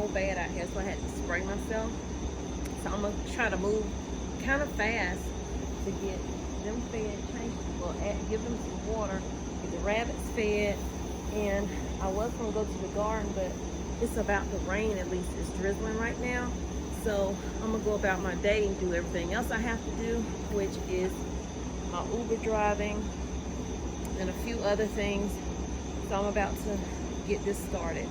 so bad out here, so I had to spray myself. So I'm gonna try to move kind of fast to get them fed, give them some water, get the rabbits fed, and I was gonna go to the garden, but it's about to rain. At least it's drizzling right now. So I'm gonna go about my day and do everything else I have to do, which is my Uber driving and a few other things. So I'm about to get this started.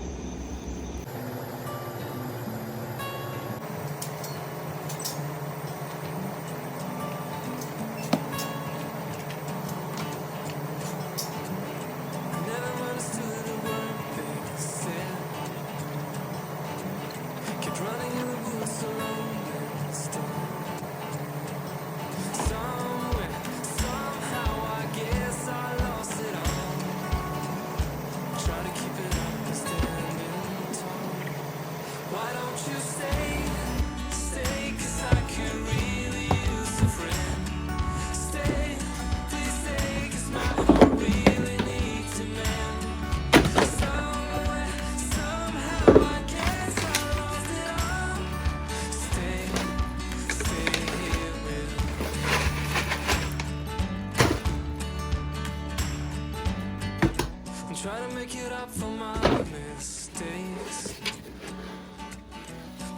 Try to make it up for my mistakes,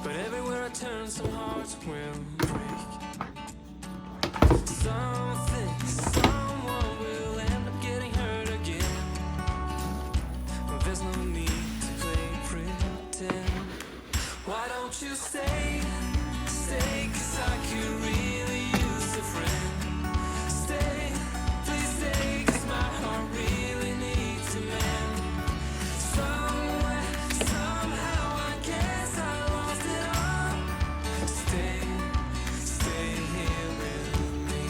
but everywhere I turn some hearts will break. Someone will end up getting hurt again. There's no need to play pretend. Why don't you stay, 'cause I could really use a friend. Stay, please stay, 'cause my heart really needs a man. Somewhere, somehow, I guess I lost it all. Stay here with me.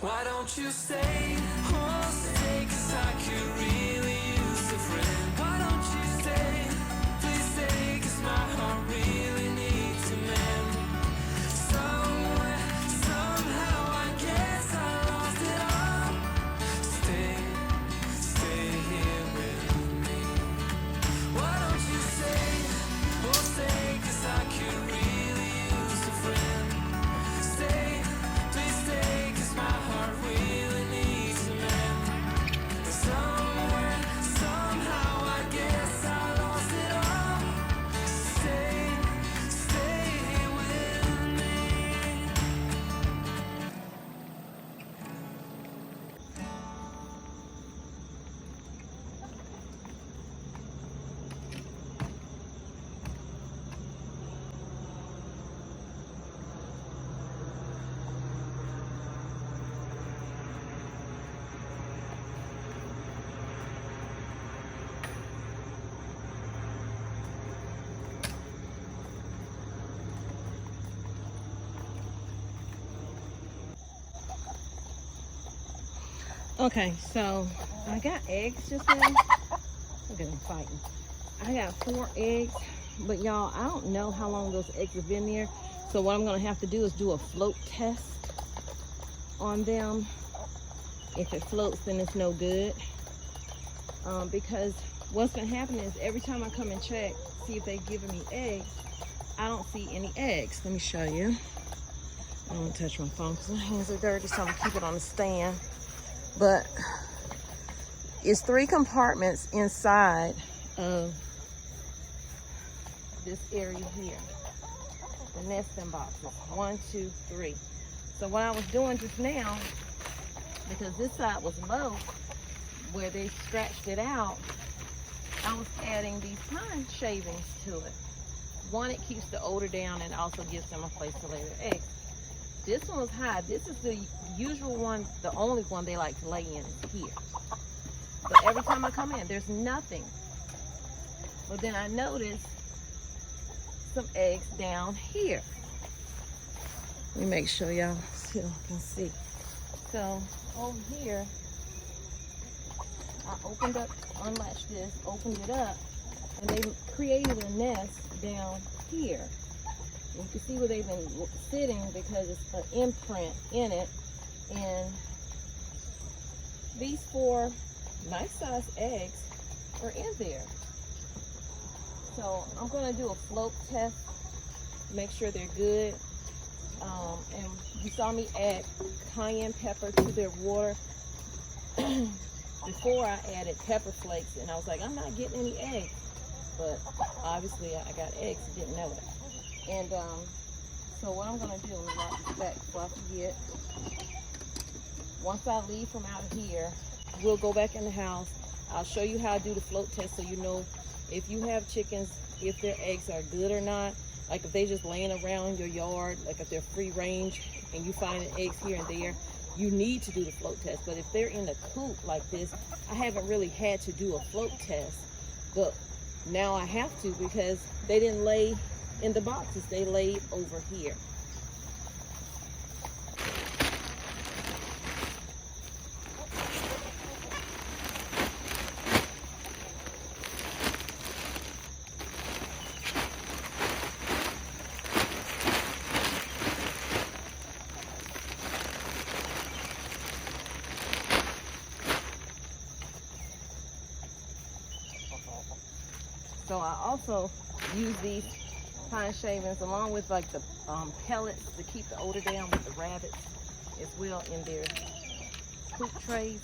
Why don't you stay, oh stay, 'cause I could really use a friend. Why don't you stay, please stay, 'cause my heart really needs a man. Somewhere, somehow, I guess I lost it all. Stay here with me. Why don't you stay, oh stay, 'cause I could really use a friend. Stay, please stay, 'cause my heart really needs a man. Somewhere, somehow, I guess I lost it all. Stay with me. Okay, so I got eggs just now. Look at them fighting. I got 4 eggs, but y'all, I don't know how long those eggs have been there. So what I'm gonna have to do is do a float test on them. If it floats, then it's no good. Because what's been happening is every time I come and check, see if they're giving me eggs, I don't see any eggs. Let me show you. I don't want to touch my phone because my hands are dirty, so I'm gonna keep it on the stand. But it's 3 compartments inside of this area here. The nesting boxes, 1, 2, 3. So what I was doing just now, because this side was low, where they scratched it out, I was adding these pine shavings to it. One, it keeps the odor down and also gives them a place to lay their eggs. This one was high. This is the usual one, the only one they like to lay in is here. But every time I come in, there's nothing. But then I noticed some eggs down here. Let me make sure y'all still can see. So over here, I opened up, unlatched this, opened it up, and they created a nest down here. And you can see where they've been sitting because it's an imprint in it. And these 4 nice sized eggs are in there. So I'm going to do a float test, make sure they're good. And you saw me add cayenne pepper to their water. Before I added pepper flakes, and I was like, I'm not getting any eggs. But obviously I got eggs, didn't know that. And so what I'm gonna do, let me lock this back before I forget. Once I leave from out here, we'll go back in the house. I'll show you how I do the float test so you know if you have chickens, if their eggs are good or not. Like if they just laying around your yard, like if they're free range and you find eggs here and there, you need to do the float test. But if they're in a coop like this, I haven't really had to do a float test, but now I have to because they didn't lay in the boxes, they laid over here. So I also use these pine shavings along with like the pellets to keep the odor down with the rabbits as well in their coop trays.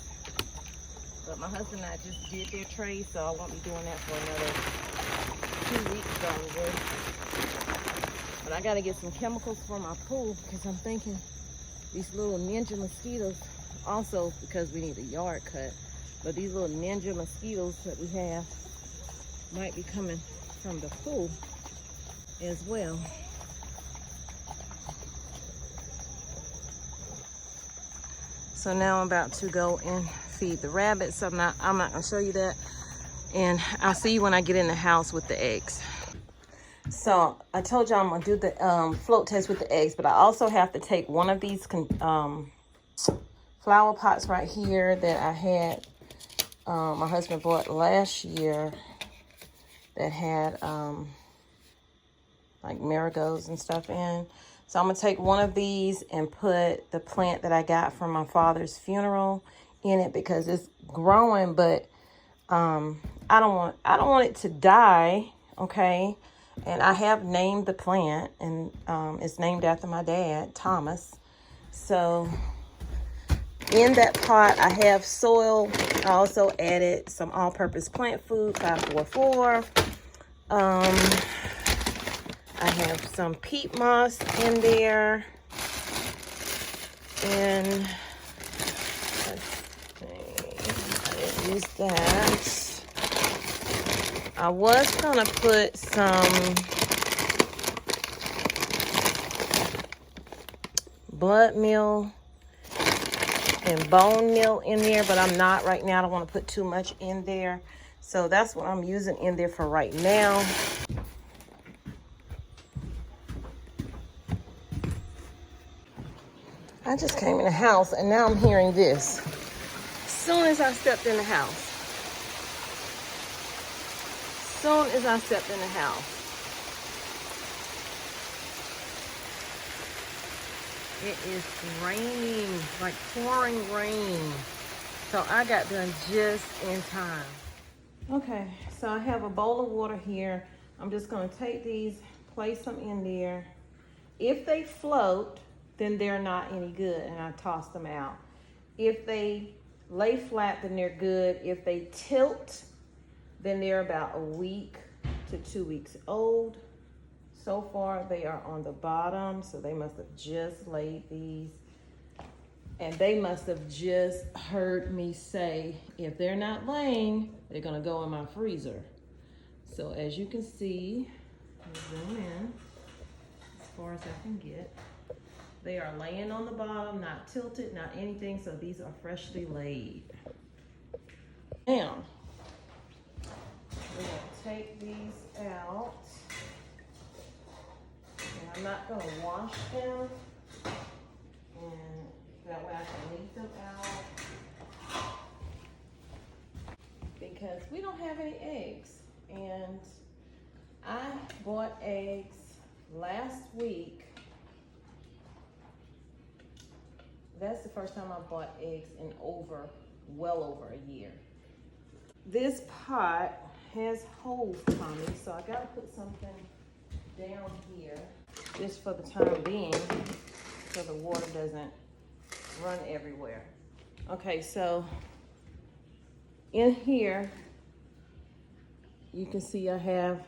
But my husband and I just did their trays, so I won't be doing that for another 2 weeks probably. But I gotta get some chemicals for my pool because I'm thinking these little ninja mosquitoes, also because we need a yard cut, but these little ninja mosquitoes that we have might be coming from the pool as well. So now I'm about to go and feed the rabbits. I'm not gonna show you that, and I'll see you when I get in the house with the eggs. So I told y'all I'm gonna do the float test with the eggs, but I also have to take one of these flower pots right here that I had my husband bought last year that had like marigolds and stuff in. So I'm gonna take one of these and put the plant that I got from my father's funeral in it because it's growing, but I don't want it to die, okay? And I have named the plant, and it's named after my dad, Thomas. So in that pot, I have soil. I also added some all-purpose plant food, 544. I have some peat moss in there. And let's see, I didn't use that. I was gonna put some blood meal and bone meal in there, but I'm not right now. I don't want to put too much in there. So that's what I'm using in there for right now. I just came in the house and now I'm hearing this. As soon as I stepped in the house. It is raining, like pouring rain. So I got done just in time. Okay, so I have a bowl of water here. I'm just gonna take these, place them in there. If they float, then they're not any good, and I toss them out. If they lay flat, then they're good. If they tilt, then they're about a week to 2 weeks old. So far, they are on the bottom, so they must have just laid these. And they must have just heard me say, if they're not laying, they're gonna go in my freezer. So as you can see, I'll zoom in as far as I can get. They are laying on the bottom, not tilted, not anything, so these are freshly laid. Now, we're gonna take these out. And I'm not gonna wash them, and that way I can leave them out. Because we don't have any eggs. And I bought eggs last week. That's the first time I bought eggs in well over a year. This pot has holes, Tommy, so I gotta put something down here just for the time being so the water doesn't run everywhere. Okay, so in here, you can see I have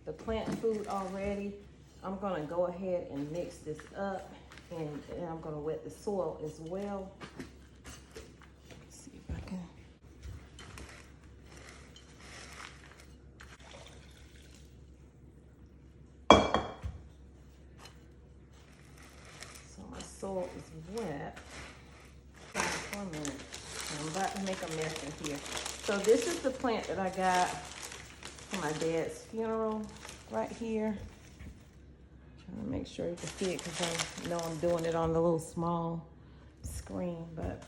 the plant food already. I'm gonna go ahead and mix this up, and I'm gonna wet the soil as well. Let's see if I can. So my soil is wet. For a minute. I'm about to make a mess in here. So this is the plant that I got for my dad's funeral right here. Trying to make sure you can see it because I know I'm doing it on the little small screen, but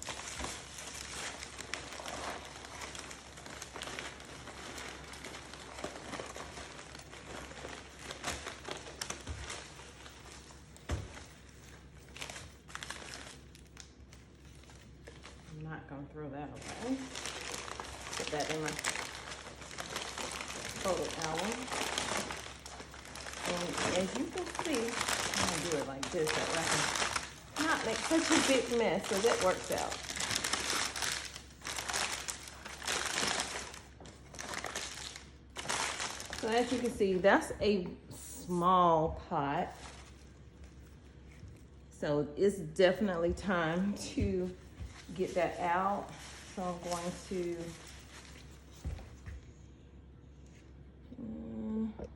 I'm not gonna throw that away. Put that in my photo album. And as you can see, I'm gonna do it like this so I can not make such a big mess, so that works out. So as you can see, that's a small pot. So it's definitely time to get that out. So I'm going to, here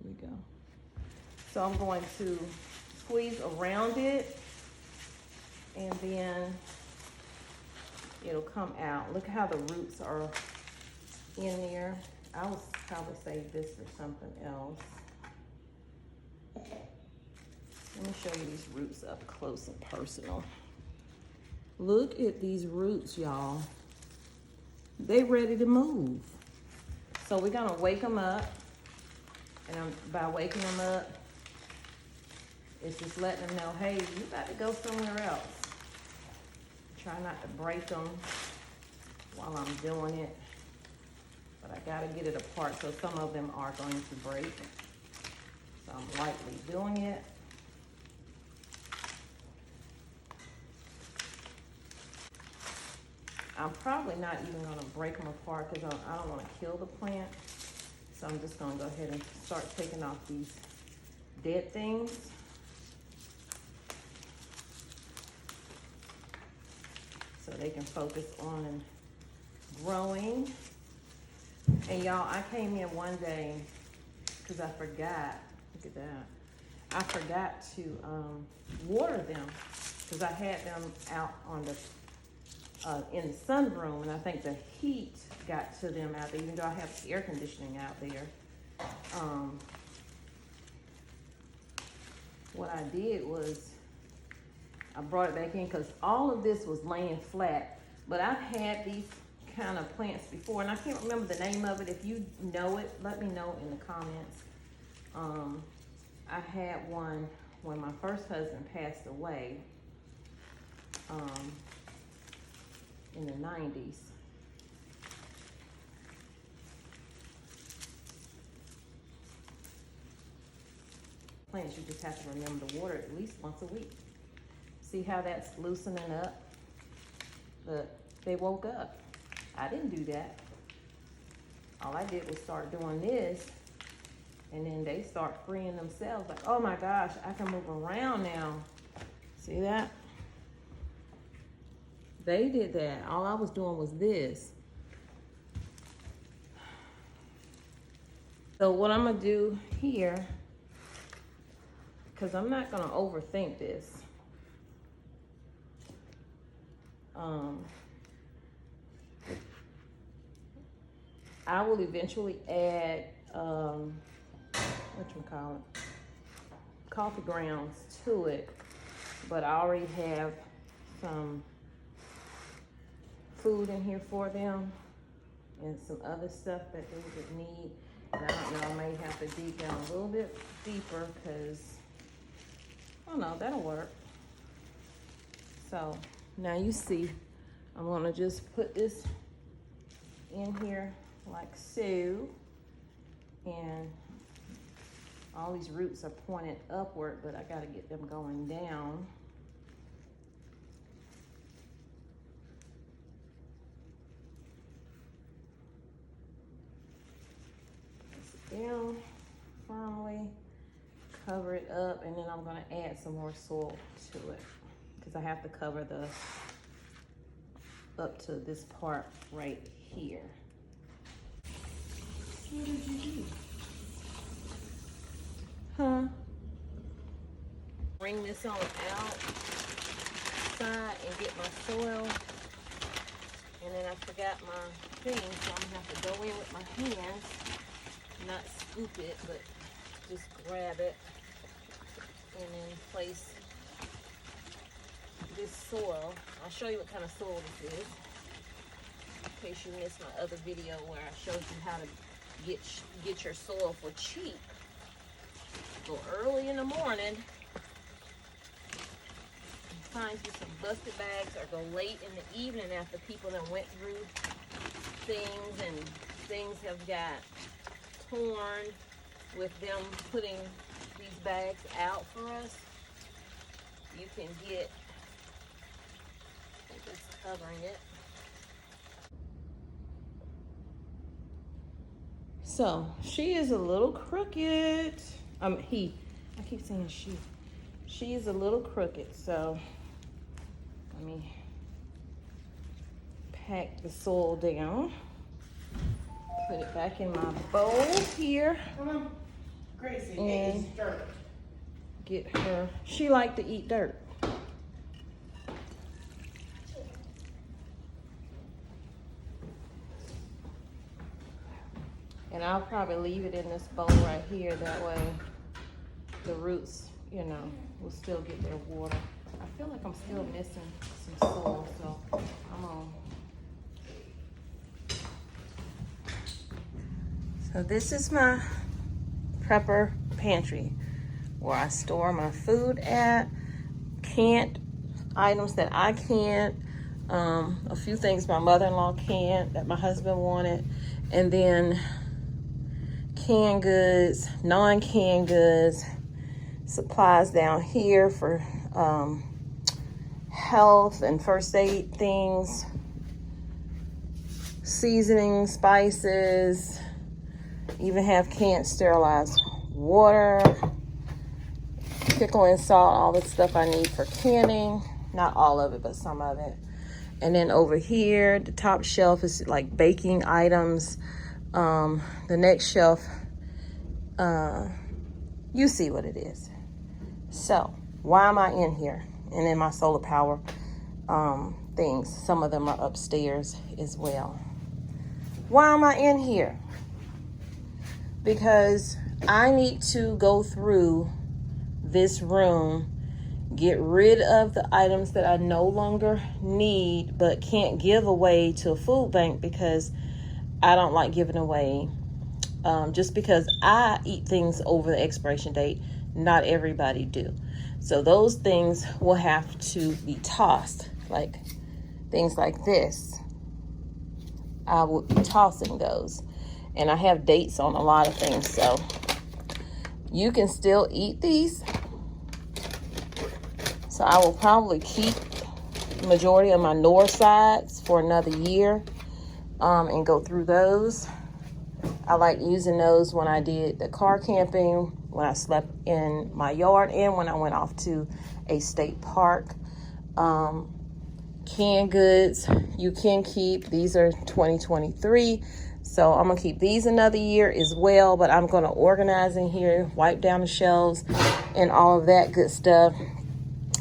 we go. So I'm going to squeeze around it, and then it'll come out. Look how the roots are in there. I will probably save this for something else. Let me show you these roots up close and personal. Look at these roots, y'all. They ready to move. So we're gonna wake them up, and by waking them up, it's just letting them know, hey, you got to go somewhere else. Try not to break them while I'm doing it, but I gotta get it apart, so some of them are going to break. So I'm lightly doing it. I'm probably not even gonna break them apart because I don't wanna kill the plant. So I'm just gonna go ahead and start taking off these dead things. So they can focus on growing. And y'all, I came in one day because I forgot, look at that. I forgot to water them because I had them out on the in the sunroom, and I think the heat got to them out there, even though I have air conditioning out there. What I did was I brought it back in because all of this was laying flat, but I've had these kind of plants before, and I can't remember the name of it. If you know it, let me know in the comments. I had one when my first husband passed away in the 90s. Plants, you just have to remember to water at least once a week. See how that's loosening up? Look, they woke up. I didn't do that. All I did was start doing this, and then they start freeing themselves. Like, oh my gosh, I can move around now. See that? They did that. All I was doing was this. So what I'm gonna do here, because I'm not gonna overthink this. I will eventually add, coffee grounds to it, but I already have some food in here for them and some other stuff that they would need. And I don't know, I may have to dig down a little bit deeper because, I don't know, that'll work. So now you see, I'm gonna just put this in here like so. And all these roots are pointed upward, but I gotta get them going down. Press it down firmly, cover it up, and then I'm gonna add some more soil to it because I have to cover the up to this part right here. What did you do? Huh? Bring this on outside and get my soil. And then I forgot my thing, so I'm gonna have to go in with my hands, not scoop it, but just grab it and then place this soil. I'll show you what kind of soil this is, in case you missed my other video where I showed you how to get your soil for cheap. Go early in the morning and find you some busted bags, or go late in the evening after people that went through things and things have got torn with them putting these bags out for us. You can get, just covering it. So she is a little crooked. I keep saying she. She is a little crooked, so let me pack the soil down. Put it back in my bowl here. Come on, Gracie, and eat dirt. Get her. She liked to eat dirt. And I'll probably leave it in this bowl right here. That way the roots, you know, will still get their water. I feel like I'm still missing some soil, so I'm on. So this is my prepper pantry where I store my food at, canned items that I can't, a few things my mother-in-law can't that my husband wanted, and then canned goods, non-canned goods, supplies down here for health and first aid things, seasoning, spices, even have canned sterilized water, pickle and salt, all the stuff I need for canning. Not all of it, but some of it. And then over here, the top shelf is like baking items. The next shelf, you see what it is. So why am I in here? And then my solar power things, some of them are upstairs as well. Why am I in here? Because I need to go through this room, get rid of the items that I no longer need but can't give away to a food bank because I don't like giving away. Just because I eat things over the expiration date, not everybody do. So those things will have to be tossed, like things like this. I will be tossing those. And I have dates on a lot of things, so you can still eat these. So I will probably keep the majority of my Nor sides for another year and go through those. I like using those when I did the car camping, when I slept in my yard, and when I went off to a state park. Canned goods, you can keep. These are 2023. So I'm gonna keep these another year as well, but I'm gonna organize in here, wipe down the shelves and all of that good stuff.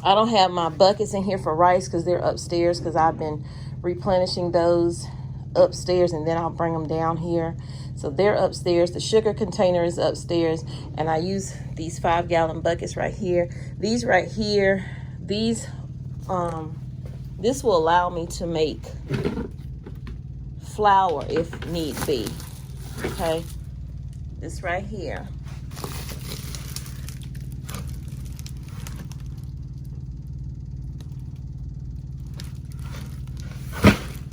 I don't have my buckets in here for rice because they're upstairs, because I've been replenishing those upstairs, and then I'll bring them down here. So they're upstairs. The sugar container is upstairs, and I use these 5-gallon buckets right here. These right here, these this will allow me to make flour if need be. Okay, this right here.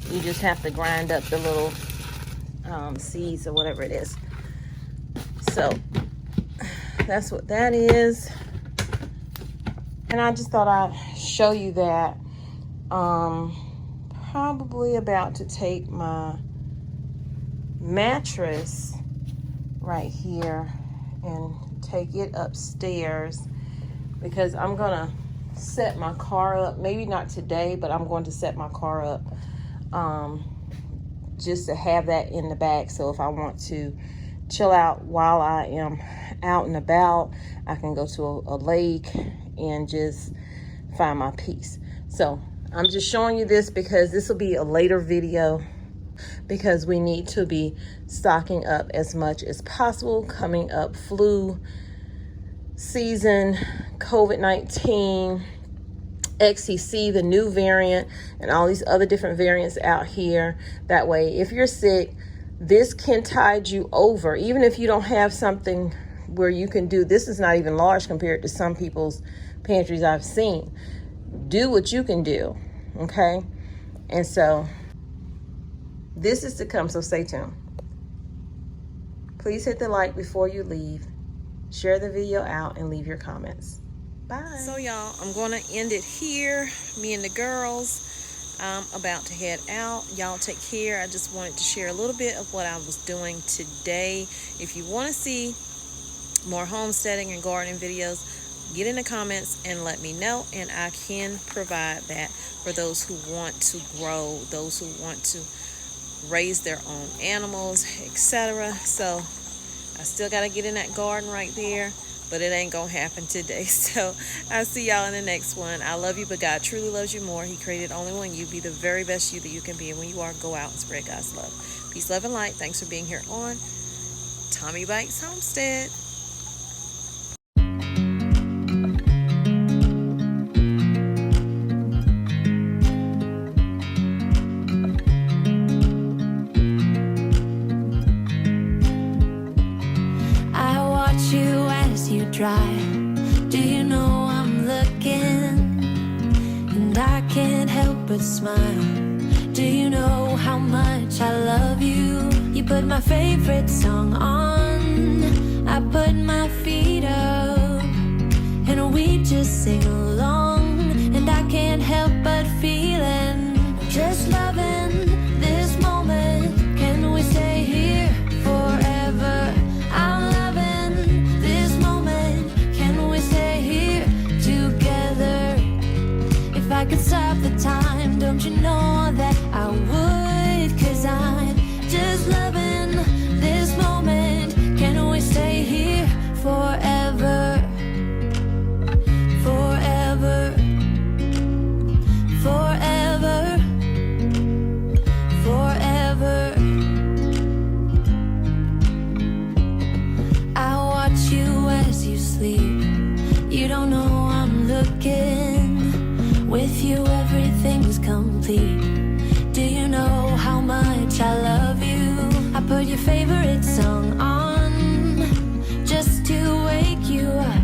You just have to grind up the little seeds or whatever it is. So that's what that is. And I just thought I'd show you that. Probably about to take my mattress right here and take it upstairs, because I'm gonna set my car up. Maybe not today, but I'm going to set my car up just to have that in the back. So if I want to chill out while I am out and about, I can go to a lake and just find my peace. So I'm just showing you this because this will be a later video, because we need to be stocking up as much as possible. Coming up flu season, COVID-19, XCC, the new variant, and all these other different variants out here. That way, if you're sick, this can tide you over. Even if you don't have something where you can do, this is not even large compared to some people's pantries I've seen. Do what you can do, okay? And so this is to come, so stay tuned. Please hit the like before you leave, share the video out, and leave your comments. Bye. So y'all, I'm going to end it here. Me and the girls, I'm about to head out. Y'all take care. I just wanted to share a little bit of what I was doing today. If you want to see more homesteading and gardening videos, get in the comments and let me know, and I can provide that for those who want to grow, those who want to raise their own animals, etc. So I still got to get in that garden right there, but it ain't gonna happen today. So I'll see y'all in the next one. I love you, but God truly loves you more. He created only one you. Be the very best you that you can be, and when you are, go out and spread God's love. Peace, love, and light. Thanks for being here on Tommy Bites Homestead. Do you know I'm looking, and I can't help but smile? Do you know how much I love you? You put my favorite song on, I put my feet up, and we just sing along, and I can't help but feeling, just loving this moment. Can we stay here forever? I'm loving this moment. Can we stay here together? If I could stop the time, don't you know that I would? 'Cause I'm just loving this moment. Can we stay here forever? Forever. Forever. Forever. I watch you as you sleep. You don't know I'm looking. With you everything's complete. Do you know how much I love you? I put your favorite song on just to wake you up.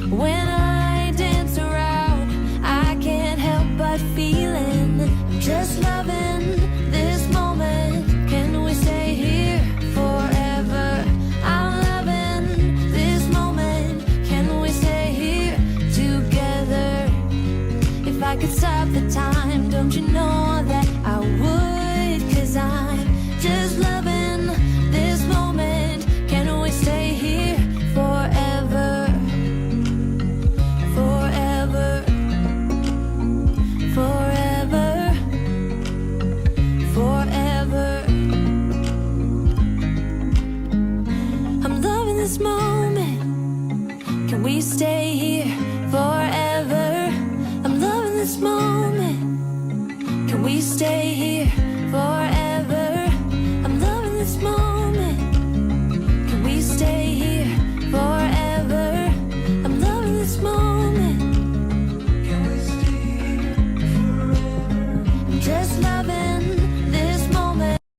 When I dance around, I can't help but feeling, I'm just loving this moment. Can we stay here forever? I'm loving this moment. Can we stay here together? If I could stop the time, don't you know that I would? 'Cause I'm just loving this moment. Can we stay here forever? Forever. Forever. Forever. I'm loving this moment. Can we stay here forever? stay here